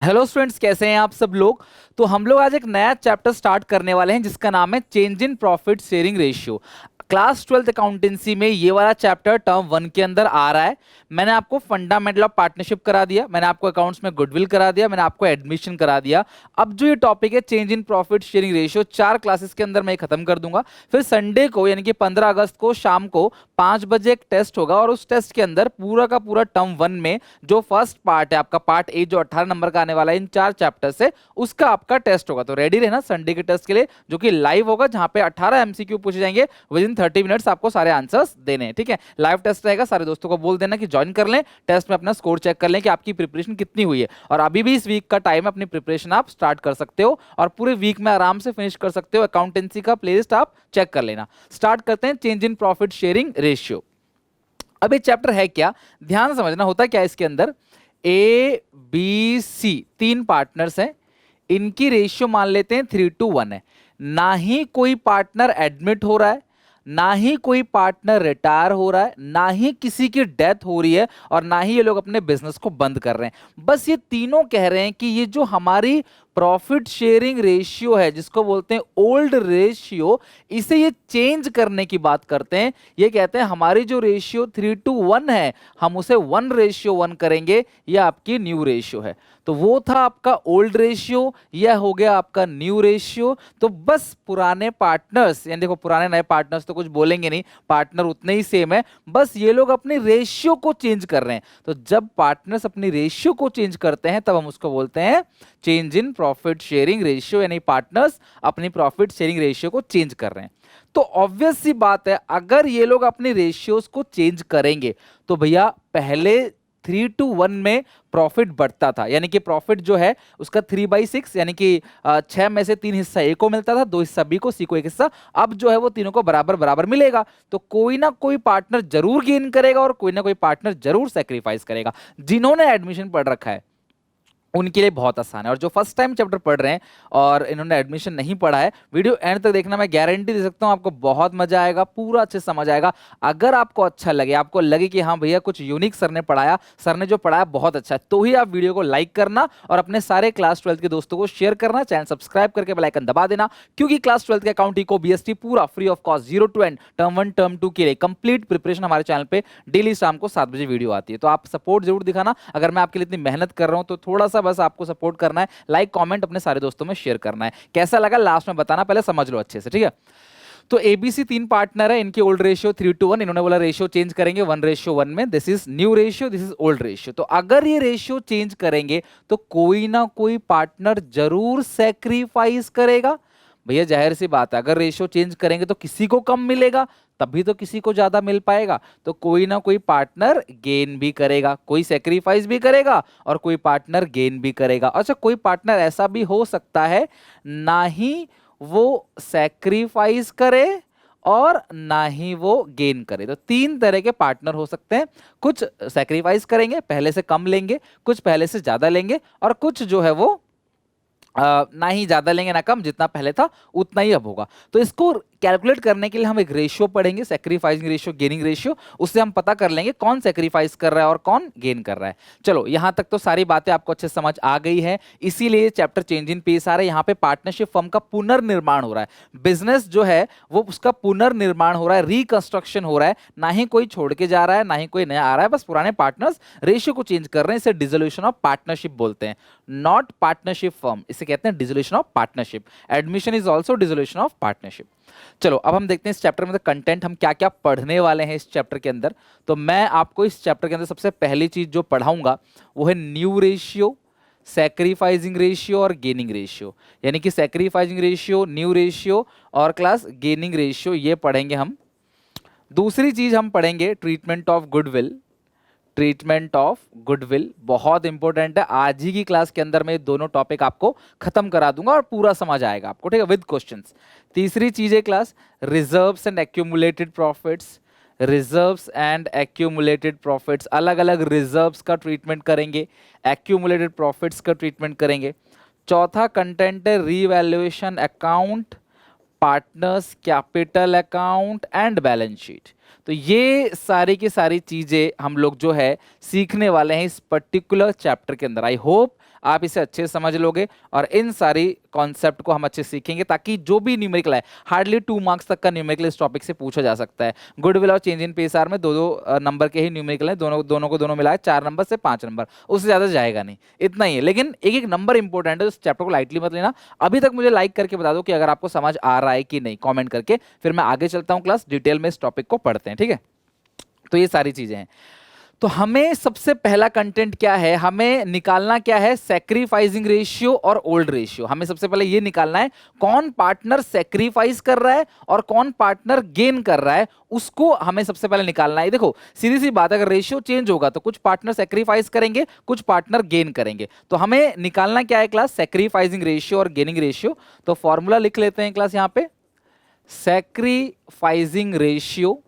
Hello students, कैसे हैं आप सब लोग। तो हम लोग आज एक नया चैप्टर स्टार्ट करने वाले हैं जिसका नाम है change in profit sharing ratio. Class 12th accountancy में ये वाला चैप्टर टर्म 1 के अंदर आ रहा है। मैंने आपको फंडामेंटल ऑफ पार्टनरशिप करा दिया, मैंने आपको अकाउंट्स में गुडविल करा दिया, मैंने आपको एडमिशन करा दिया। अब जो ये टॉपिक है change in profit sharing ratio, 4 classes के अंदर मैं खत्म कर दूंगा। फिर संडे को यानी कि 15 अगस्त को शाम को 5 बजे एक टेस्ट होगा और उस टेस्ट के अंदर पूरा का पूरा टर्म 1 में जो फर्स्ट पार्ट है आपका पार्ट ए, जो 18 नंबर का आने वाला है इन 4 चैप्टर से, उसका आपका टेस्ट होगा। तो रेडी रहना संडे के टेस्ट के लिए, जो कि लाइव होगा, जहां पे 18 एमसीक्यू पूछे जाएंगे। विद इन 30 मिनट्स आपको सारे आंसर्स देने हैं, ठीक है। लाइव टेस्ट रहेगा, सारे दोस्तों को बोल देना कि ज्वाइन कर लें, टेस्ट में अपना स्कोर चेक कर लें कि आपकी प्रिपरेशन कितनी हुई है। और अभी भी इस वीक का टाइम है, अपनी प्रिपरेशन आप स्टार्ट कर सकते हो और पूरे वीक में आराम से फिनिश कर सकते हो। अकाउंटेंसी का प्लेलिस्ट आप चेक कर लेना। स्टार्ट करते हैं change in profit sharing ratio. अब ये चैप्टर है क्या, ध्यान से समझना। होता क्या है इसके अंदर, ए बी सी 3 पार्टनर्स हैं, इनकी रेशियो मान लेते हैं 3:1 है। ना ही कोई पार्टनर एडमिट हो रहा है, ना ही कोई पार्टनर रिटायर हो रहा है, ना ही किसी की डेथ हो रही है, और ना ही ये लोग अपने बिजनेस को बंद कर रहे हैं। बस ये तीनों कह रहे हैं कि ये जो हमारी प्रॉफिट शेयरिंग रेशियो है, जिसको बोलते हैं ओल्ड रेशियो, इसे ये चेंज करने की बात करते हैं। ये कहते हैं हमारी जो रेशियो 3:1 है, हम उसे 1:1 करेंगे। यह आपकी न्यू रेशियो है। तो वो था आपका ओल्ड रेशियो, यह हो गया आपका न्यू रेशियो। तो बस पुराने पार्टनर्स, यानी देखो पुराने नए पार्टनर्स तो कुछ बोलेंगे नहीं, पार्टनर उतने ही सेम है, बस ये लोग अपनी रेशियो को चेंज कर रहे हैं। तो जब पार्टनर्स अपनी रेशियो को चेंज करते हैं तब हम उसको बोलते हैं change in profit sharing ratio, यानी पार्टनर्स अपनी प्रॉफिट शेयरिंग रेशियो को चेंज कर रहे हैं। तो ऑब्वियस सी बात है, अगर ये लोग अपनी रेशियोज को चेंज करेंगे तो भैया पहले 3:1 में प्रॉफिट बढ़ता था, यानी कि प्रॉफिट जो है उसका 3/6, यानी कि 6 में से 3 हिस्सा ए को मिलता था, 2 हिस्सा बी को, सी को 1 हिस्सा। अब जो है वो तीनों को बराबर बराबर मिलेगा। तो कोई ना कोई पार्टनर जरूर गेन करेगा और कोई ना कोई पार्टनर जरूर सेक्रीफाइस करेगा। जिन्होंने एडमिशन पढ़ रखा है उनके लिए बहुत आसान है, और जो फर्स्ट टाइम चैप्टर पढ़ रहे हैं और इन्होंने एडमिशन नहीं पढ़ा है, वीडियो एंड तक देखना, मैं गारंटी दे सकता हूं आपको बहुत मजा आएगा, पूरा अच्छे से समझ आएगा। अगर आपको अच्छा लगे, आपको लगे कि हाँ भैया कुछ यूनिक सर ने पढ़ाया, सर ने जो पढ़ाया बहुत अच्छा है, तो ही आप वीडियो को लाइक करना और अपने सारे क्लास 12th के दोस्तों को शेयर करना, चैनल सब्सक्राइब करके बेल आइकन दबा देना। क्योंकि क्लास 12th के अकाउंटिंग को बीएसटी पूरा free of cost 0 to end term 1 term 2 के लिए कंप्लीट प्रिपरेशन हमारे चैनल पे डेली शाम को 7 बजे वीडियो आती है। तो आप सपोर्ट जरूर दिखाना। अगर मैं आपके लिए इतनी मेहनत कर रहा हूं तो थोड़ा सा बस आपको सपोर्ट करना है, लाइक कमेंट अपने सारे दोस्तों में शेयर करना है। कैसा लगा लास्ट में बताना, पहले समझ लो अच्छे से, ठीक है। तो एबीसी 3 पार्टनर है, इनकी ओल्ड रेशियो 3:1, इन्होंने बोला रेशियो चेंज करेंगे 1:1 में। This is new ratio, this is old ratio. तो अगर ये रेशियो चेंज करेंगे तो कोई ना कोई पार्टनर जरूर सेक्रीफाइस करेगा। भैया जाहिर सी बात है, अगर रेशियो चेंज करेंगे तो किसी को कम मिलेगा, तभी तो किसी को ज्यादा मिल पाएगा। तो कोई ना कोई पार्टनर गेन भी करेगा, कोई सेक्रीफाइस भी करेगा और कोई पार्टनर गेन भी करेगा। अच्छा, कोई पार्टनर ऐसा भी हो सकता है ना ही वो सेक्रीफाइस करे और ना ही वो गेन करे। तो 3 तरह के पार्टनर हो सकते हैं। कुछ सेक्रीफाइस करेंगे, पहले से कम लेंगे, कुछ पहले से ज्यादा लेंगे, और कुछ जो है वो ना ही ज्यादा लेंगे ना कम, जितना पहले था उतना ही अब होगा। तो इसको कैलकुलेट करने के लिए हम एक रेशियो पढ़ेंगे, सेक्रीफाइसिंग रेशियो, गेनिंग रेशियो। उससे हम पता कर लेंगे कौन सेक्रीफाइस कर रहा है और कौन गेन कर रहा है। चलो, यहां तक तो सारी बातें आपको अच्छे समझ आ गई है, इसीलिए चैप्टर चेंज इन पेस आ रहा है। यहाँ पे पार्टनरशिप फर्म का पुनर्निर्माण हो रहा है, बिजनेस जो है वो उसका पुनर्निर्माण हो रहा है, रिकंस्ट्रक्शन हो रहा है। ना ही कोई छोड़ के जा रहा है, ना ही कोई नया आ रहा है, बस पुराने पार्टनर्स रेशियो को चेंज कर रहे हैं। इसे डिसोल्यूशन ऑफ पार्टनरशिप बोलते हैं, नॉट पार्टनरशिप फर्म, इसे कहते हैं dissolution of partnership. Admission is also dissolution of partnership. चलो, अब हम देखते हैं इस चैप्टर में कंटेंट हम क्या क्या पढ़ने वाले हैं इस चैप्टर के अंदर। तो मैं आपको इस चैप्टर के अंदर सबसे पहली चीज जो पढ़ाऊंगा वो है न्यू रेशियो, सैक्रिफाइसिंग रेशियो और गेनिंग रेशियो। यानी कि सैक्रिफाइसिंग रेशियो, न्यू रेशियो और क्लास गेनिंग रेशियो, ये पढ़ेंगे हम। दूसरी चीज हम पढ़ेंगे treatment of goodwill. Treatment of goodwill बहुत इंपॉर्टेंट है, आज ही की क्लास के अंदर मैं दोनों टॉपिक आपको खत्म करा दूंगा और पूरा समझ आएगा आपको, ठीक है, विद क्वेश्चंस। तीसरी चीज है class reserves and accumulated profits. Reserves and accumulated profits, अलग अलग रिजर्व्स का ट्रीटमेंट करेंगे, एक्यूमुलेटेड प्रॉफिट्स का ट्रीटमेंट करेंगे। चौथा कंटेंट है revaluation account, partners capital account and balance sheet. तो ये सारी की सारी चीजें हम लोग जो है सीखने वाले हैं इस पर्टिकुलर चैप्टर के अंदर। आई होप आप इसे अच्छे से समझ लोगे और इन सारी कॉन्सेप्ट को हम अच्छे से सीखेंगे, ताकि जो भी न्यूमेरिकल है, हार्डली 2 मार्क्स तक का न्यूमेरिकल इस टॉपिक से पूछा जा सकता है। गुडविल और चेंज इन पेसार में दो दो नंबर के ही न्यूमेरिकल है, दोनों को दोनों मिलाए 4 नंबर से 5 नंबर, उससे ज्यादा जाएगा नहीं, इतना ही है। लेकिन एक एक नंबर इंपॉर्टेंट है, उस चैप्टर को लाइटली मत लेना। अभी तक मुझे लाइक करके बता दो कि अगर आपको समझ आ रहा है कि नहीं, कॉमेंट करके, फिर मैं आगे चलता हूँ क्लास, डिटेल में इस टॉपिक को पढ़ते हैं, ठीक है। तो ये सारी चीजें हैं। तो हमें सबसे पहला कंटेंट क्या है, हमें निकालना क्या है, सैक्रिफाइसिंग रेशियो और ओल्ड रेशियो। हमें सबसे पहले ये निकालना है कौन पार्टनर सैक्रिफाइस कर रहा है और कौन पार्टनर गेन कर रहा है, उसको हमें सबसे पहले निकालना है। देखो सीधी सी बात है, अगर रेशियो चेंज होगा तो कुछ पार्टनर सैक्रिफाइस करेंगे, कुछ पार्टनर गेन करेंगे। तो हमें निकालना क्या है क्लास, सैक्रिफाइसिंग रेशियो और गेनिंग रेशियो। तो फॉर्मूला लिख लेते हैं क्लास यहां पे, सैक्रिफाइसिंग रेशियो।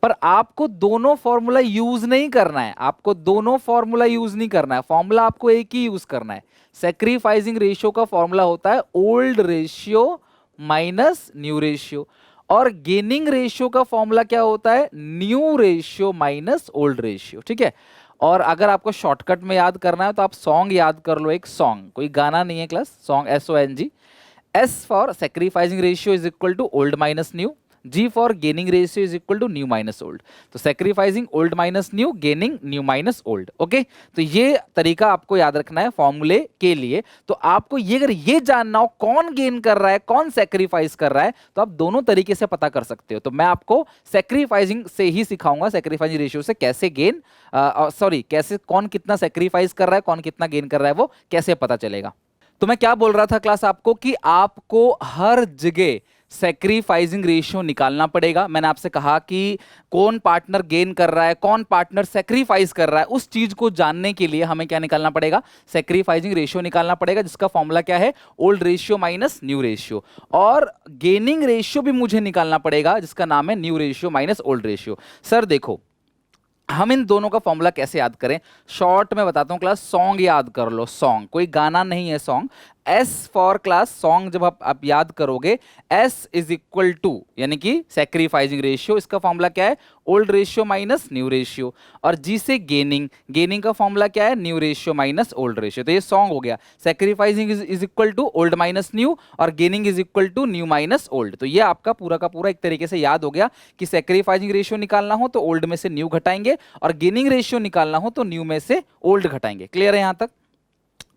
पर आपको दोनों फॉर्मूला यूज नहीं करना है, आपको दोनों फॉर्मूला यूज नहीं करना है, फॉर्मूला आपको एक ही यूज करना है। सैक्रिफाइसिंग रेशियो का फॉर्मूला होता है old ratio minus new ratio, और गेनिंग रेशियो का फॉर्मूला क्या होता है, new ratio minus old ratio, ठीक है। और अगर आपको शॉर्टकट में याद करना है तो आप सॉन्ग याद कर लो, एक सॉन्ग, कोई गाना नहीं है class, song, SONG। S for sacrificing ratio is equal to old minus new, G for gaining ratio is equal to new minus old. तो sacrificing old minus new, gaining new minus old, okay. तो ये तरीका आपको याद रखना है फॉर्मूले के लिए। तो आपको ये, अगर ये जानना हो कौन गेन कर रहा है कौन सैक्रिफाइस कर रहा है, तो आप दोनों तरीके से पता कर सकते हो। तो मैं आपको सैक्रिफाइसिंग से ही सिखाऊंगा, सैक्रिफाइसिंग रेशियो से कैसे गेन, सॉरी कैसे, कौन कितना सैक्रिफाइस कर रहा है कौन कितना गेन कर रहा है, वो कैसे पता चलेगा। तो मैं क्या बोल रहा था क्लास आपको, कि आपको हर जगह सैक्रिफाइसिंग रेशियो निकालना पड़ेगा। मैंने आपसे कहा कि कौन पार्टनर गेन कर रहा है कौन पार्टनर सैक्रिफाइस कर रहा है, उस चीज को जानने के लिए हमें क्या निकालना पड़ेगा, सैक्रिफाइसिंग रेशियो निकालना पड़ेगा, जिसका फॉर्मूला क्या है, old ratio minus new ratio. और गेनिंग रेशियो भी मुझे निकालना पड़ेगा, जिसका नाम है new ratio minus old ratio. Sir देखो, हम इन दोनों का फॉर्मूला कैसे याद करें, शॉर्ट में बताता हूं क्लास, सॉन्ग याद कर लो, सॉन्ग कोई गाना नहीं है, song. S for class song, जब आप याद करोगे, S इज इक्वल टू, यानी कि सैक्रिफाइसिंग रेशियो, इसका फॉर्मूला क्या है, old ratio minus new ratio. और G से गेनिंग, गेनिंग का फॉर्मूला क्या है, new ratio minus old ratio. तो ये सॉन्ग हो गया, sacrificing is equal to old minus new और gaining is equal to new minus old. तो ये आपका पूरा का पूरा एक तरीके से याद हो गया कि सैक्रिफाइसिंग रेशियो निकालना हो तो ओल्ड में से न्यू घटाएंगे, और गेनिंग रेशियो निकालना हो तो न्यू में से ओल्ड घटाएंगे। क्लियर है यहां तक।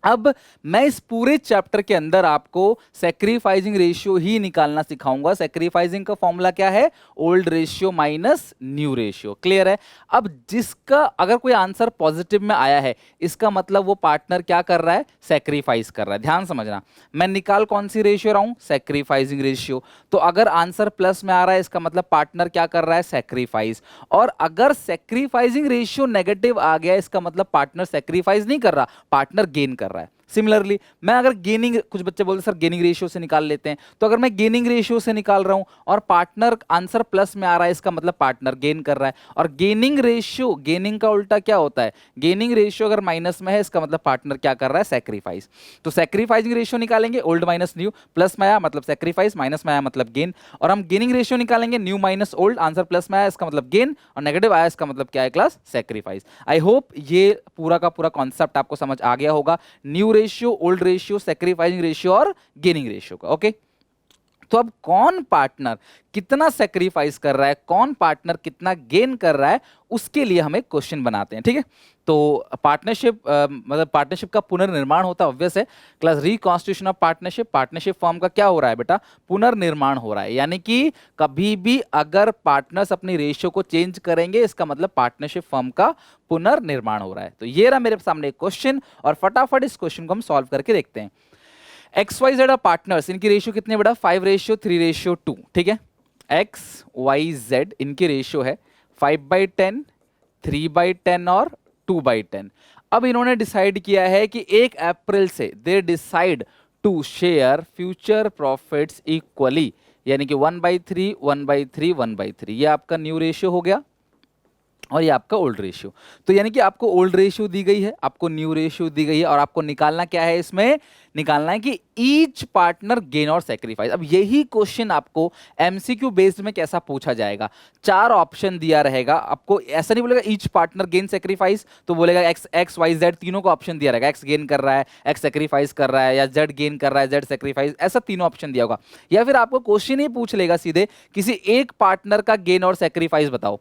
अब मैं इस पूरे चैप्टर के अंदर आपको सैक्रिफाइसिंग रेशियो ही निकालना सिखाऊंगा। सैक्रिफाइसिंग का फॉर्मूला क्या है, old ratio minus new ratio. Clear है। अब जिसका अगर कोई आंसर पॉजिटिव में आया है, इसका मतलब वो पार्टनर क्या कर रहा है, सैक्रिफाइस कर रहा है। ध्यान समझना, मैं निकाल कौन सी रेशियो रहा हूं, सैक्रिफाइसिंग रेशियो। तो अगर आंसर प्लस में आ रहा है, इसका मतलब पार्टनर क्या कर रहा है, सैक्रिफाइस। और अगर सैक्रिफाइसिंग रेशियो नेगेटिव आ गया, इसका मतलब पार्टनर सैक्रिफाइस नहीं कर रहा, पार्टनर गेन कर रहा है। सिमिलरली मैं अगर गेनिंग, कुछ बच्चे बोलते सर गेनिंग रेशियो से निकाल लेते हैं, तो अगर मैं गेनिंग रेशियो से निकाल रहा हूं और पार्टनर आंसर प्लस में आ रहा है, इसका मतलब पार्टनर गेन कर रहा है। और गेनिंग रेशियो, गेनिंग का उल्टा क्या होता है, गेनिंग रेशियो अगर माइनस में है, इसका मतलब पार्टनर क्या कर रहा है, सैक्रिफाइस। तो सैक्रिफाइसिंग रेशियो निकालेंगे, ओल्ड माइनस न्यू, प्लस में आया मतलब सैक्रिफाइस, माइनस में आया मतलब गेन। और हम गेनिंग रेशियो निकालेंगे, new minus old, answer plus में आया इसका मतलब गेन, और नेगेटिव आया इसका मतलब क्या है क्लास, सैक्रिफाइस। आई होप ये पूरा का पूरा कॉन्सेप्ट आपको समझ आ गया होगा, new ratio, old ratio, sacrificing ratio और गेनिंग रेशियो का। ओके, तो अब कौन पार्टनर कितना सैक्रिफाइस कर रहा है, कौन पार्टनर कितना गेन कर रहा है, उसके लिए हम एक क्वेश्चन बनाते हैं। ठीक है, तो पार्टनरशिप मतलब पार्टनरशिप का पुनर्निर्माण होता है, ऑब्वियस है class, reconstitution of partnership. Partnership form का क्या हो रहा है बेटा, पुनर्निर्माण हो रहा है। यानी कि कभी भी अगर पार्टनर्स अपनी रेशियो को चेंज करेंगे, इसका मतलब पार्टनरशिप फॉर्म का पुनर्निर्माण हो रहा है। तो ये रहा मेरे सामने एक क्वेश्चन, और फटाफट इस क्वेश्चन को हम सॉल्व करके देखते हैं। XYZ पार्टनर्स, इनकी रेशियो कितने बेटा, 5:3:2। ठीक है, XYZ इनकी रेशियो है 5/10, 3/10 और 2/10। अब इन्होंने डिसाइड किया है कि 1 अप्रैल से they decide to share future profits equally, यानी कि 1/3, 1/3, 1/3। ये आपका न्यू रेशियो हो गया। और ये आपका ओल्ड रेशियो। तो यानी कि आपको ओल्ड रेशियो दी गई है, आपको न्यू रेशियो दी गई है, और आपको निकालना क्या है, इसमें निकालना है कि ईच पार्टनर गेन और सेक्रीफाइस। अब यही क्वेश्चन आपको एमसीक्यू बेस्ड में कैसा पूछा जाएगा, चार ऑप्शन दिया रहेगा आपको, ऐसा नहीं बोलेगा ईच पार्टनर गेन सेक्रीफाइस, तो बोलेगा एक्स एक्स वाई जेड तीनों का ऑप्शन दिया रहेगा, एक्स गेन कर रहा है, एक्स सेक्रीफाइस कर रहा है, या जेड गेन कर रहा है, जेड सेक्रीफाइस, ऐसा तीनों ऑप्शन दिया होगा। या फिर आपको क्वेश्चन ही पूछ लेगा सीधे किसी एक पार्टनर का गेन और सेक्रीफाइस बताओ,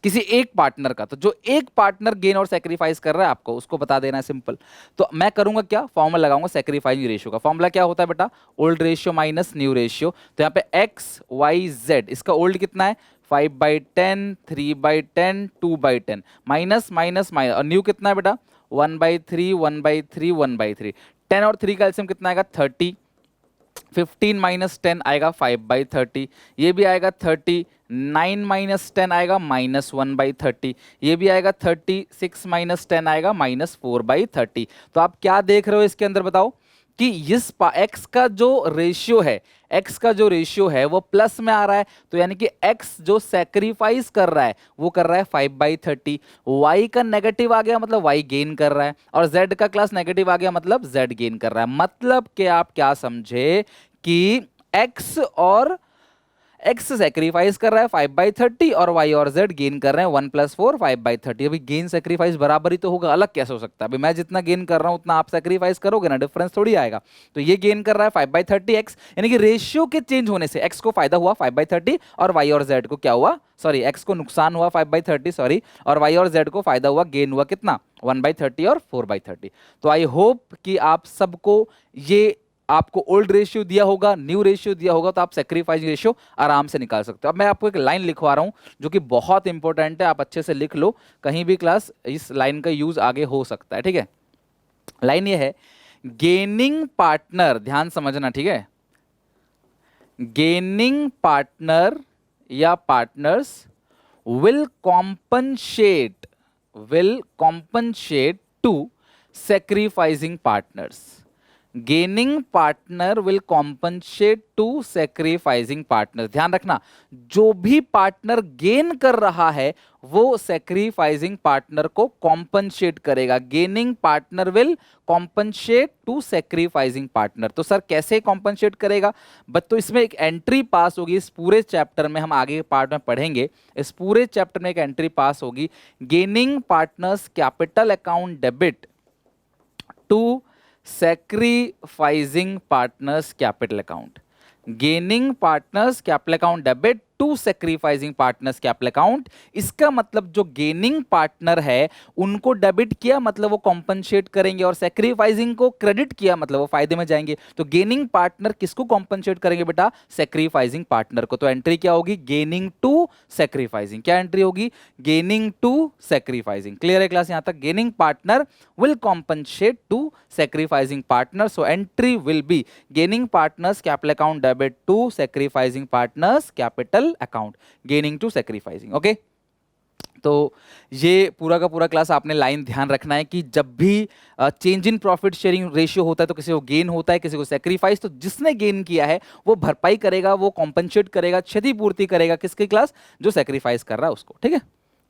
किसी एक पार्टनर का, तो जो एक पार्टनर गेन और सेक्रीफाइस कर रहा है आपको उसको बता देना है, सिंपल। तो मैं करूंगा क्या, फॉर्मूला लगाऊंगा सेक्रीफाइसिंग रेशियो का। फॉर्मूला क्या होता है बेटा, old ratio minus new ratio. तो यहाँ पे एक्स वाई जेड, इसका ओल्ड कितना है 5/10, 3/10, 2/10, माइनस माइनस माइनस, और न्यू कितना है बेटा 1/3, 1/3, 1/3। 10 और 3 का एलसीएम कितना आएगा 30, 15 माइनस 10 आएगा 5/30, ये भी आएगा 30, 9 माइनस 10 आएगा -1/30, ये भी आएगा 30, 6 माइनस 10 आएगा -4/30। तो आप क्या देख रहे हो इसके अंदर बताओ कि इस एक्स का जो रेशियो है, एक्स का जो रेशियो है वो प्लस में आ रहा है, तो यानी कि एक्स जो सेक्रीफाइस कर रहा है वो कर रहा है 5/30, वाई का नेगेटिव आ गया मतलब वाई गेन कर रहा है, और जेड का क्लास नेगेटिव आ गया मतलब जेड गेन कर रहा है। मतलब कि आप क्या समझे कि एक्स और एक्स सेक्रीफाइस कर रहा है 5/30, और वाई और जेड गेन कर रहे हैं 1 + 4 5/30। अभी गेन सेक्रीफाइस बराबर ही तो होगा, अलग कैसे हो सकता है, अभी मैं जितना गेन कर रहा हूं उतना आप सेक्रीफाइस करोगे ना, डिफरेंस थोड़ी आएगा। तो ये गेन कर रहा है 5/30 एक्स, यानी कि रेशियो के चेंज होने से एक्स को फायदा हुआ 5/30, और वाई और जेड को क्या हुआ, सॉरी एक्स को नुकसान हुआ 5/30, सॉरी, और वाई और जेड को फायदा हुआ, गेन हुआ कितना 1/30 और 4/30। तो आई होप कि आप सबको ये, आपको ओल्ड रेशियो दिया होगा, न्यू रेशियो दिया होगा, तो आप सेक्रीफाइस रेशियो आराम से निकाल सकते हो। अब मैं आपको एक लाइन लिखवा रहा हूं जो कि बहुत इंपॉर्टेंट है, आप अच्छे से लिख लो, कहीं भी क्लास इस लाइन का यूज आगे हो सकता है, ठीक है। लाइन ये है, गेनिंग पार्टनर, ध्यान समझना, ठीक है, गेनिंग पार्टनर या partners will compensate to sacrificing partners, gaining partner will compensate to sacrificing partner. ध्यान रखना, जो भी पार्टनर गेन कर रहा है वो सेक्रीफाइसिंग पार्टनर को कॉम्पनसेट करेगा। Gaining partner will compensate to sacrificing partner. तो सर कैसे कॉम्पनसेट करेगा, बट तो इसमें एक एंट्री पास होगी, इस पूरे चैप्टर में हम आगे पार्ट में पढ़ेंगे, इस पूरे चैप्टर में एक एंट्री पास होगी, gaining partners capital account debit to sacrificing partners capital account, gaining partners capital account debit to sacrificing partners capital account। इसका मतलब जो गेनिंग पार्टनर है उनको डेबिट किया मतलब वो कॉम्पनसेट करेंगे, और सेक्रीफाइसिंग को क्रेडिट किया मतलब वो फायदे में जाएंगे। तो गेनिंग पार्टनर किसको कॉम्पनसेट करेंगे बेटा, सेक्रीफाइसिंग पार्टनर को। तो एंट्री क्या होगी, गेनिंग टू सेक्रीफाइसिंग। क्या एंट्री होगी, गेनिंग टू सेक्रीफाइसिंग। क्लियर है क्लास यहां तक, gaining partner will compensate to sacrificing partners, so entry will be gaining partners capital account debit to sacrificing partners capital account, gaining to sacrificing। Okay, तो ये पूरा का पूरा class आपने line ध्यान रखना है कि जब भी change in profit sharing ratio होता है तो किसी को गेन होता है, किसी को सेक्रीफाइस, तो जिसने गेन किया है वो भरपाई करेगा, वो कॉम्पनसेट करेगा, क्षतिपूर्ति करेगा, किसकी क्लास, जो सेक्रीफाइस कर रहा है उसको। ठीक है,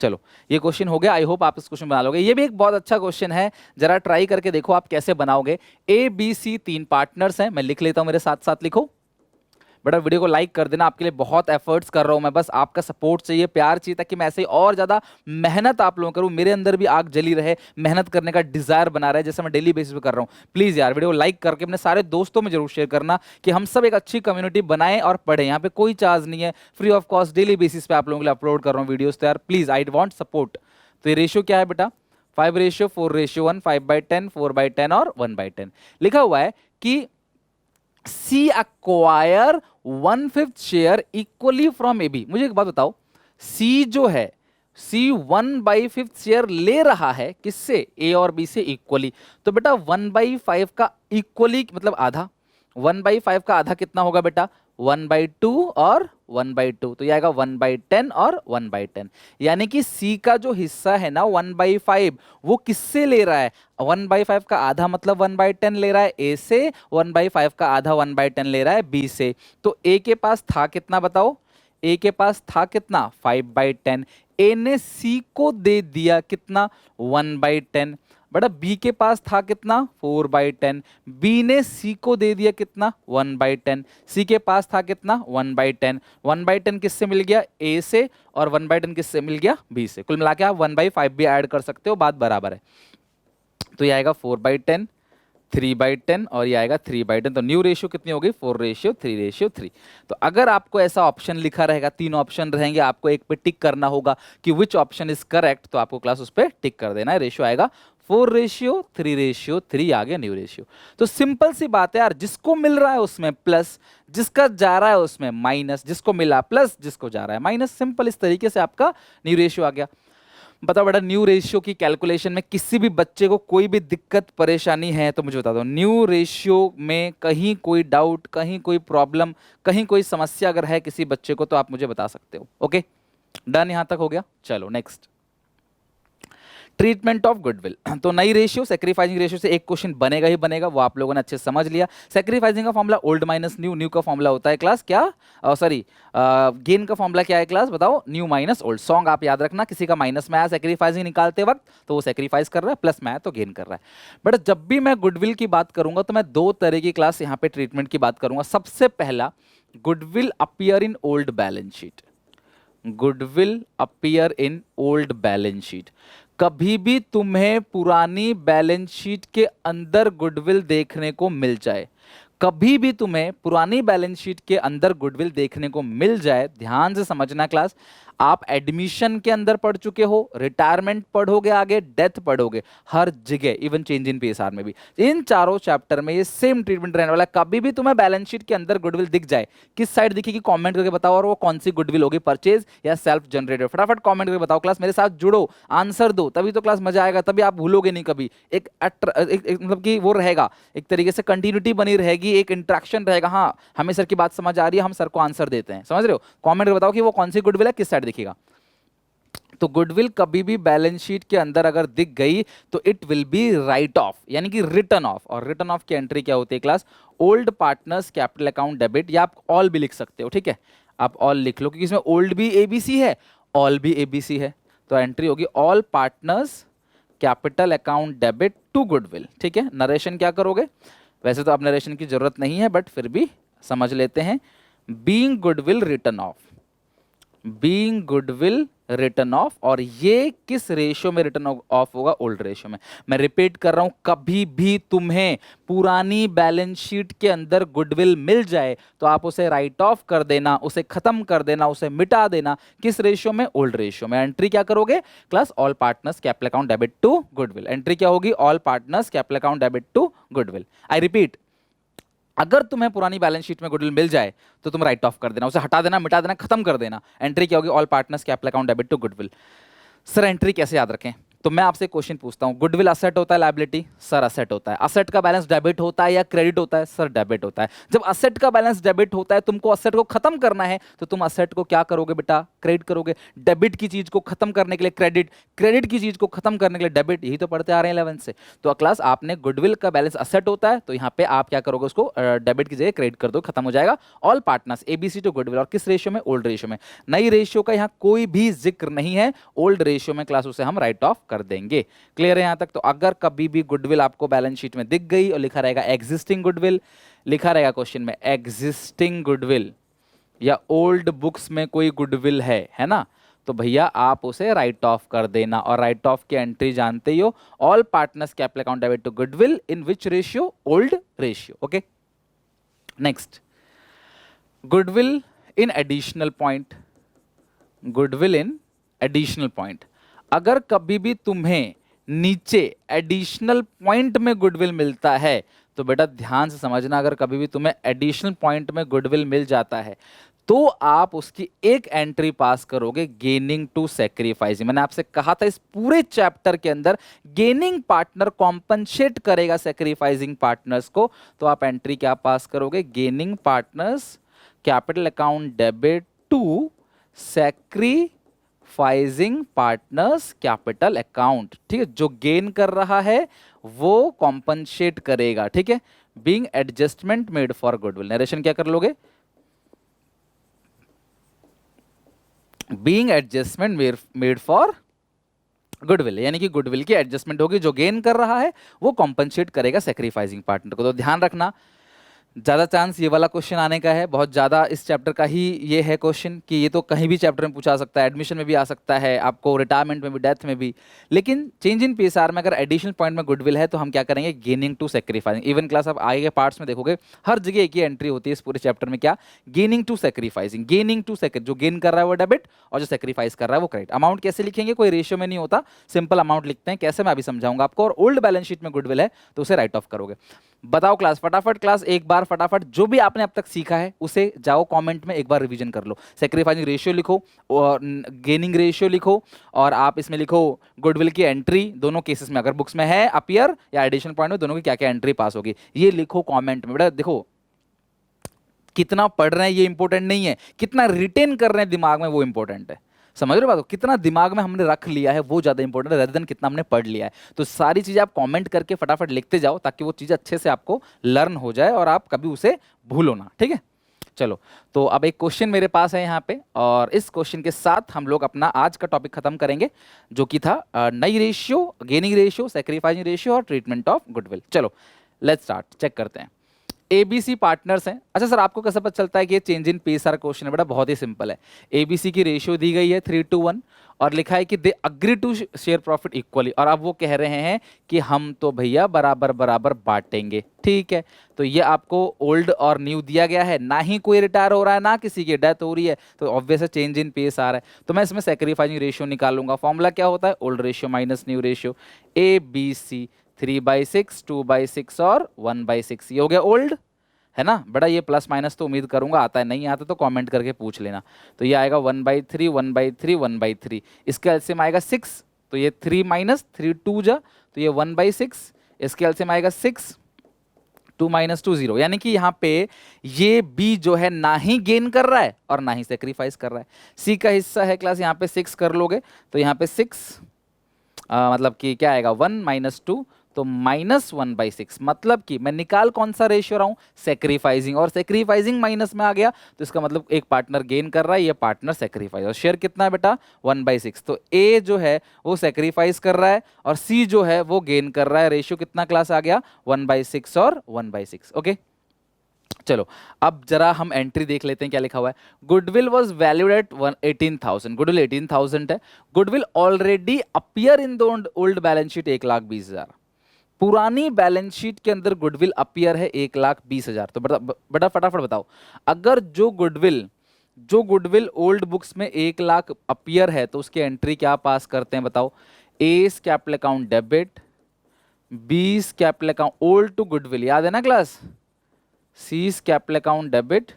चलो ये क्वेश्चन हो गया, आई होप आप इस क्वेश्चन बना लोगे। ये भी एक बहुत अच्छा क्वेश्चन है, जरा ट्राई करके देखो आप कैसे बनाओगे। ए बी सी 3 पार्टनर्स हैं, मैं लिख लेता हूं, मेरे साथ साथ लिखो बेटा। वीडियो को लाइक कर देना, आपके लिए बहुत एफर्ट्स कर रहा हूं मैं, बस आपका सपोर्ट चाहिए, प्यार चाहिए, ताकि मैं ऐसे ही और ज्यादा मेहनत आप लोगों करूं, मेरे अंदर भी आग जली रहे, मेहनत करने का डिजायर बना रहे, जैसे मैं डेली बेसिस पे कर रहा हूं। प्लीज यार वीडियो को लाइक करके अपने सारे दोस्तों में जरूर शेयर करना, कि हम सब एक अच्छी कम्युनिटी बनाएं और पढ़ें। यहाँ पे कोई चार्ज नहीं है, free of cost daily basis पे आप लोगों के लिए अपलोड कर रहा हूँ वीडियोस। तो यार प्लीज, आई वांट सपोर्ट। तो ये रेशियो क्या है बेटा, 5:4:1, 5/10, 4/10 और 1/10। लिखा हुआ है कि C acquire 1/5 share equally from A B. मुझे एक बात बताओ, C जो है, C 1/5 शेयर ले रहा है किससे, ए और बी से इक्वली। तो बेटा 1/5 का इक्वली मतलब आधा, 1/5 का आधा कितना होगा बेटा, 1/2 और 1/2, तो ये आएगा 1/10 और 1/10। यानी कि C का जो हिस्सा है ना 1/5, वो किससे ले रहा है, 1/5 का आधा मतलब 1/10 ले रहा है A से, 1/5 का आधा 1/10 ले रहा है B से। तो A के पास था कितना बताओ, ए के पास था कितना 5/10, ए ने सी को दे दिया कितना 1/10, बड़ा बी के पास था कितना 4/10, बी ने सी को दे दिया कितना 1/10, सी के पास था कितना 1/10, 1/10 किससे मिल गया ए से, और 1/10 किससे मिल गया बी से। कुल मिला के आप 1/5 भी ऐड कर सकते हो, बात बराबर है। तो ये आएगा 4/10, 3/10 और ये आएगा 3/10। तो न्यू रेशियो कितनी होगी 4:3:3। तो अगर आपको ऐसा ऑप्शन लिखा रहेगा, तीन ऑप्शन रहेंगे, आपको एक पे टिक करना होगा कि विच ऑप्शन इज करेक्ट, तो आपको क्लास उस पर टिक कर देना है। रेशियो आएगा 4:3:3 आ गया न्यू रेशियो। तो सिंपल सी बात है यार, जिसको मिल रहा है उसमें प्लस, जिसका जा रहा है उसमें माइनस, जिसको मिला प्लस, जिसको जा रहा है माइनस। सिंपल, इस तरीके से आपका न्यू रेशियो आ गया। बताओ बेटा, न्यू रेशियो की कैलकुलेशन में किसी भी बच्चे को कोई भी दिक्कत परेशानी है तो मुझे बता दो। न्यू रेशियो में कहीं कोई डाउट, कहीं कोई प्रॉब्लम, कहीं कोई समस्या अगर है किसी बच्चे को तो आप मुझे बता सकते हो। ओके, डन, यहां तक हो गया। चलो नेक्स्ट, ट्रीटमेंट ऑफ गुडविल। तो नई रेशियो, सैक्रिफाइसिंग रेशियो से एक क्वेश्चन बनेगा ही बनेगा, वो आप लोगों ने अच्छे समझ लिया। सैक्रिफाइसिंग का formula old minus new, new का फॉर्मूला होता है क्लास क्या, सॉरी गेन का फॉर्मूला क्या है क्लास, बताओ, न्यू माइनस ओल्ड। सॉन्ग आप याद रखना, किसी का माइनस में आया सैक्रिफाइसिंग निकालते वक्त तो वो सैक्रिफाइस कर रहा है, प्लस में आया तो गेन कर रहा है। बट जब भी मैं गुडविल की बात करूंगा तो मैं दो तरह की क्लास यहाँ पे ट्रीटमेंट की बात करूंगा। सबसे पहला, goodwill appear in old balance sheet. Goodwill appear in old balance sheet. कभी भी तुम्हें पुरानी बैलेंस शीट के अंदर गुडविल देखने को मिल जाए, कभी भी तुम्हें पुरानी बैलेंस शीट के अंदर गुडविल देखने को मिल जाए, ध्यान से समझना क्लास, आप एडमिशन के अंदर पढ़ चुके हो, रिटायरमेंट पढ़ोगे, आगे डेथ पढ़ोगे, हर जगह, इवन चेंज इन पीएसआर में भी, इन चारों चैप्टर में ये सेम ट्रीटमेंट रहने वाला है। कभी भी तुम्हें बैलेंस शीट के अंदर गुडविल दिख जाए, किस साइड दिखेगी कमेंट करके बताओ, और वो कौन सी गुडविल होगी, परचेज या सेल्फ जनरेटेड, फटाफट कमेंट करके बताओ। क्लास मेरे साथ जुड़ो, आंसर दो, तभी तो क्लास मजा आएगा, तभी आप भूलोगे नहीं कभी। एक मतलब कि वो रहेगा, एक तरीके से कंटिन्यूटी बनी रहेगी, एक इंट्रैक्शन रहेगा। हाँ, हमें सर की बात समझ आ रही है, हम सर को आंसर देते हैं, समझ रहे हो। कमेंट करके बताओ कि वो कौन सी गुडविल है, किस साइड दिखेगा। तो गुडविल कभी भी बैलेंस शीट के अंदर अगर दिख गई तो it will be right of, यानी कि रिटर्न ऑफ। और रिटर्न ऑफ की एंट्री क्या होती है class, old partners capital account debit, या आप ऑल भी लिख सकते हो, ठीक है, आप ऑल लिख लो, क्योंकि इसमें ओल्ड भी एबीसी है, ऑल भी एबीसी है। तो एंट्री होगी all partners capital account debit to goodwill, ठीक है। नरेशन क्या करोगे, वैसे तो अब नरेशन की जरूरत नहीं है, बट फिर भी समझ लेते हैं। Being goodwill return of, being goodwill return of, और ये किस रेशियो में रिटर्न ऑफ होगा, ओल्ड रेशियो में। मैं रिपीट कर रहा हूं, कभी भी तुम्हें पुरानी बैलेंस शीट के अंदर गुडविल मिल जाए तो आप उसे राइट ऑफ कर देना, उसे खत्म कर देना, उसे मिटा देना। किस रेशियो में, ओल्ड रेशियो में। एंट्री क्या करोगे class, all partners capital account debit to goodwill. Entry क्या होगी, all partners capital account debit to goodwill. I repeat, अगर तुम्हें पुरानी बैलेंस शीट में गुडविल मिल जाए तो तुम राइट ऑफ कर देना, उसे हटा देना, मिटा देना, खत्म कर देना। एंट्री क्या होगी, all partners capital account debit to goodwill. Sir entry कैसे याद रखें, तो मैं आपसे क्वेश्चन पूछता हूं, गुडविल असेट होता है लायबिलिटी, सर असेट होता है। असेट का बैलेंस डेबिट होता है या क्रेडिट होता है, सर डेबिट होता है। जब असेट का बैलेंस डेबिट होता है, तुमको असेट को खत्म करना है तो तुम असेट को क्या करोगे बेटा, क्रेडिट करोगे। डेबिट की चीज को खत्म करने के लिए क्रेडिट, क्रेडिट की चीज को खत्म करने के लिए डेबिट, यही तो पढ़ते आ रहे हैं 11 से। तो क्लास आपने गुडविल का बैलेंस असेट होता है, तो यहाँ पे आप क्या करोगे, उसको डेबिट की जगह क्रेडिट कर दो, खत्म हो जाएगा। All partners ABC to goodwill, और किस रेशियो में, ओल्ड रेशियो में। नई रेशियो का यहाँ कोई भी जिक्र नहीं है, ओल्ड रेशियो में क्लास उसे हम राइट ऑफ कर देंगे। क्लियर है यहां तक। तो अगर कभी भी गुडविल आपको बैलेंस शीट में दिख गई और लिखा रहेगा एग्जिस्टिंग गुडविल, लिखा रहेगा क्वेश्चन में एग्जिस्टिंग गुडविल, या ओल्ड बुक्स में कोई गुडविल है ना, तो भैया आप उसे राइट ऑफ कर देना। और राइट ऑफ की एंट्री जानते ही हो, all partners capital account debit to goodwill in which ratio, old ratio. Okay, next, goodwill in additional point. Goodwill in additional point, अगर कभी भी तुम्हें नीचे एडिशनल पॉइंट में गुडविल मिलता है तो बेटा ध्यान से समझना, अगर कभी भी तुम्हें एडिशनल पॉइंट में गुडविल मिल जाता है तो आप उसकी एक एंट्री पास करोगे, गेनिंग टू सैक्रिफाइसिंग। मैंने आपसे कहा था इस पूरे चैप्टर के अंदर गेनिंग पार्टनर कॉम्पनसेट करेगा सैक्रिफाइसिंग पार्टनर्स को, तो आप एंट्री क्या पास करोगे, gaining partners capital account debit to sacrificing partners capital account. ठीक है, जो गेन कर रहा है वो कॉम्पनसेट करेगा। ठीक है, being adjustment made for goodwill. Narration क्या कर लोगे, being adjustment made for goodwill, यानी कि गुडविल की एडजस्टमेंट होगी, जो गेन कर रहा है वो कॉम्पनसेट करेगा सेक्रीफाइसिंग पार्टनर को। तो ध्यान रखना, ज़्यादा चांस ये वाला क्वेश्चन आने का है, बहुत ज़्यादा इस चैप्टर का ही ये है क्वेश्चन कि ये तो कहीं भी चैप्टर में पूछा सकता है, एडमिशन में भी आ सकता है, आपको रिटायरमेंट में भी, डेथ में भी। लेकिन चेंज इन पीएसआर में अगर एडिशनल पॉइंट में गुडविल है तो हम क्या करेंगे, gaining to sacrificing. Even class आप आगे के पार्ट्स में देखोगे हर जगह एक ही एंट्री होती है इस पूरे चैप्टर में, क्या, gaining to sacrificing. Gaining to जो गेन कर रहा है वो डेबिट और जो सेक्रीफाइस कर रहा है वो क्रेडिट। अमाउंट कैसे लिखेंगे, कोई रेशियो में नहीं होता, सिंपल अमाउंट लिखते हैं, कैसे मैं अभी समझाऊंगा आपको। और ओल्ड बैलेंस शीट में गुडविल है तो उसे राइट ऑफ करोगे। बताओ क्लास, फटाफट क्लास, एक बार फटाफट जो भी आपने अब तक सीखा है उसे जाओ कमेंट में एक बार रिवीजन कर लो। सेक्रीफाइसिंग रेशियो लिखो और गेनिंग रेशियो लिखो, और आप इसमें लिखो गुडविल की एंट्री, दोनों केसेस में अगर बुक्स में है अपीयर या एडिशनल पॉइंट में, दोनों की क्या क्या एंट्री पास होगी ये लिखो कमेंट में। बेटा देखो, कितना पढ़ रहे हैं ये इंपॉर्टेंट नहीं है, कितना रिटेन कर रहे हैं दिमाग में वो इंपॉर्टेंट है। समझ रहे हो बात को, कितना दिमाग में हमने रख लिया है वो ज्यादा इंपॉर्टेंट है, रेदर देन कितना हमने पढ़ लिया है। तो सारी चीजें आप कमेंट करके फटाफट लिखते जाओ ताकि वो चीज अच्छे से आपको लर्न हो जाए और आप कभी उसे भूलो ना, ठीक है। चलो, तो अब एक क्वेश्चन मेरे पास है यहाँ पे, और इस क्वेश्चन के साथ हम लोग अपना आज का टॉपिक खत्म करेंगे, जो कि था नई ratio, gaining ratio, sacrificing ratio और ट्रीटमेंट ऑफ गुडविल। चलो लेट्स स्टार्ट, चेक करते हैं। एबीसी पार्टनर्स हैं। अच्छा सर, आपको कैसे पता चलता है कि ये चेंज इन पीएसआर क्वेश्चन है? बेटा बहुत ही सिंपल है, एबीसी की रेशियो दी गई है 3:1 और लिखा है कि they agree to share profit equally, और अब वो कह रहे हैं कि हम तो भैया बराबर बराबर बांटेंगे, ठीक है। तो ये आपको ओल्ड और न्यू दिया गया है, ना ही कोई रिटायर हो रहा है ना किसी की डेथ हो रही है, तो ऑब्वियस है चेंज इन पीएसआर है। तो मैं इसमें सेक्रीफाइसिंग रेशियो निकालूंगा। फॉर्मूला क्या होता है, old ratio minus new ratio, A B C 3/6, 2/6 और 1/6, ये हो गया ओल्ड, है ना। बड़ा ये प्लस माइनस तो उम्मीद करूंगा आता है, नहीं आता तो कमेंट करके पूछ लेना। तो ये आएगा 1/3, 1/3, 1/3, इसका एलसीएम आएगा 6, तो ये 3 माइनस 3 2 जा, तो ये 1/6, इसके एलसीएम आएगा 6, 2 माइनस 2 0, यानी कि यहाँ पे ये बी जो है ना ही गेन कर रहा है और ना ही सेक्रीफाइस कर रहा है। सी का हिस्सा है क्लास, यहाँ पे 6 कर लोगे तो यहाँ पे 6 मतलब कि क्या आएगा 1 - 2, तो -1/6, मतलब कि मैं निकाल कौन सा रेशियो रहा हूं, सेक्रीफाइसिंग, और सेक्रीफाइसिंग माइनस में आ गया तो इसका मतलब एक पार्टनर गेन कर रहा है, ये पार्टनर सेक्रीफाइस, और शेयर कितना है बेटा 1/6। तो ए जो है वो सेक्रीफाइस कर रहा है और सी जो है वो गेन कर रहा है। रेशियो कितना क्लास आ गया 1/6 और 1/6, ओके। चलो अब जरा हम एंट्री देख लेते हैं क्या लिखा हुआ है। Goodwill was valued at 18,000, goodwill 18,000 है। Goodwill already appear in the old balance sheet 1,20,000, पुरानी बैलेंस शीट के अंदर गुडविल अपीयर है 1,20,000। तो बड़ा फटाफट बताओ, अगर जो गुडविल ओल्ड बुक्स में 1,00,000 अपीयर है तो उसकी एंट्री क्या पास करते हैं बताओ। A capital account debit, B capital account old to goodwill, याद है ना class, C's capital account debit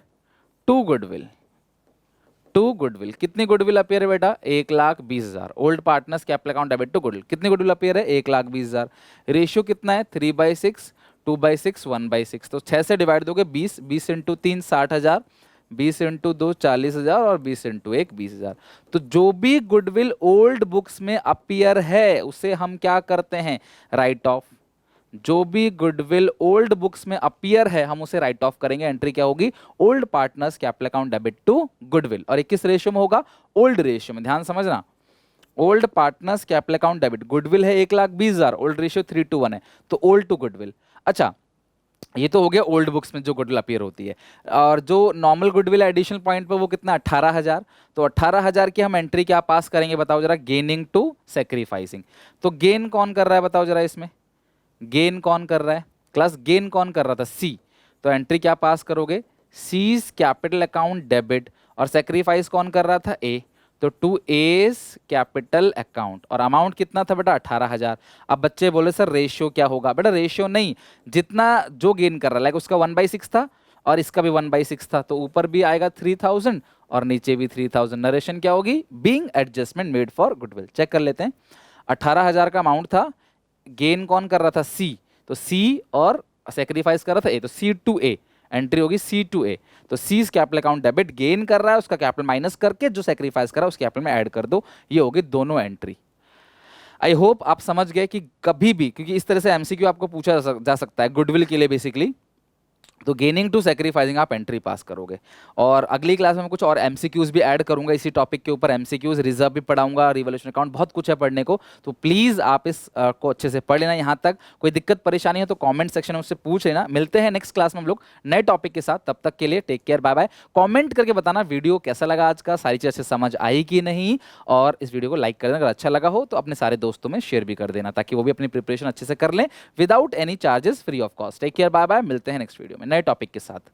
to goodwill, कितनी गुडविल अपीयर है बेटा 1,20,000। Old partners capital account debit to goodwill, कितनी गुडविल अपीयर है 1,20,000। रेशियो कितना है 3/6, 2/6, 1/6, तो 6 से डिवाइड दोगे 20, 20 इंटू 3 60,000, 20 इंटू 2 40,000 और 20 इंटू 1 20,000। तो जो भी गुडविल ओल्ड बुक्स में अपीयर है उसे हम क्या करते हैं, राइट ऑफ। जो भी गुडविल ओल्ड बुक्स में अपीयर है हम उसे राइट ऑफ करेंगे। एंट्री क्या होगी, old partners capital account debit to goodwill, और 21 रेशियो में होगा, ओल्ड रेशियो में, ध्यान समझना। Old partners capital account debit, goodwill है 1,20,000, ओल्ड रेशियो 3:1 है, तो ओल्ड टू गुडविल। अच्छा, ये तो हो गया ओल्ड बुक्स में जो गुडविल अपीयर होती है। और जो नॉर्मल गुडविल एडिशनल पॉइंट पे वो कितना 18,000, तो 18,000 की हम एंट्री क्या पास करेंगे बताओ जरा, गेनिंग टू सेक्रीफाइसिंग। तो गेन कौन कर रहा है बताओ जरा, इसमें गेन कौन कर रहा है क्लास, गेन कौन कर रहा था, सी। तो एंट्री क्या पास करोगे, सीज कैपिटल अकाउंट डेबिट, और सेक्रीफाइस कौन कर रहा था, ए, तो टू एस कैपिटल अकाउंट, और अमाउंट कितना था बेटा 18,000। अब बच्चे बोले सर रेशियो क्या होगा, बेटा रेशियो नहीं, जितना जो गेन कर रहा है, लाइक उसका 1/6 था और इसका भी 1/6 था, तो ऊपर भी आएगा 3,000 और नीचे भी 3,000। नरेशन क्या होगी, being adjustment made for goodwill. Check कर लेते हैं, 18,000 का अमाउंट था, गेन कौन कर रहा था, सी, तो सी, और सेक्रीफाइस कर रहा था ए, तो C/A, एंट्री होगी C/A। तो सी कैपिटल अकाउंट डेबिट, गेन कर रहा है उसका कैपिटल माइनस करके जो सेक्रीफाइस कर रहा है उसके कैपिटल में ऐड कर दो, ये होगी दोनों एंट्री। आई होप आप समझ गए कि कभी भी, क्योंकि इस तरह से एमसीक्यू आपको पूछा जा सकता है गुडविल के लिए बेसिकली, तो गेनिंग टू सेक्रीफाइसिंग आप एंट्री पास करोगे। और अगली क्लास में मैं कुछ और एमसीक्यूज भी ऐड करूंगा इसी टॉपिक के ऊपर, एमसीक्यूज रिजर्व भी पढ़ाऊंगा, रिवॉल्यूशन अकाउंट, बहुत कुछ है पढ़ने को। तो प्लीज आप इस को अच्छे से पढ़ लेना। यहाँ तक कोई दिक्कत परेशानी है तो कमेंट सेक्शन में मुझसे पूछ लेना। मिलते हैं नेक्स्ट क्लास में हम लोग नए टॉपिक के साथ, तब तक के लिए take care, bye bye. Comment करके बताना वीडियो कैसा लगा आज का, सारी चीज़ अच्छे समझ आई कि नहीं, और इस वीडियो को लाइक कर देना, अगर अच्छा लगा हो तो अपने सारे दोस्तों में शेयर भी कर देना, ताकि वो भी अपनी प्रिपरेशन अच्छे से कर लें without any charges, free of cost. Take care, bye bye, मिलते हैं नेक्स्ट वीडियो में नए टॉपिक के साथ।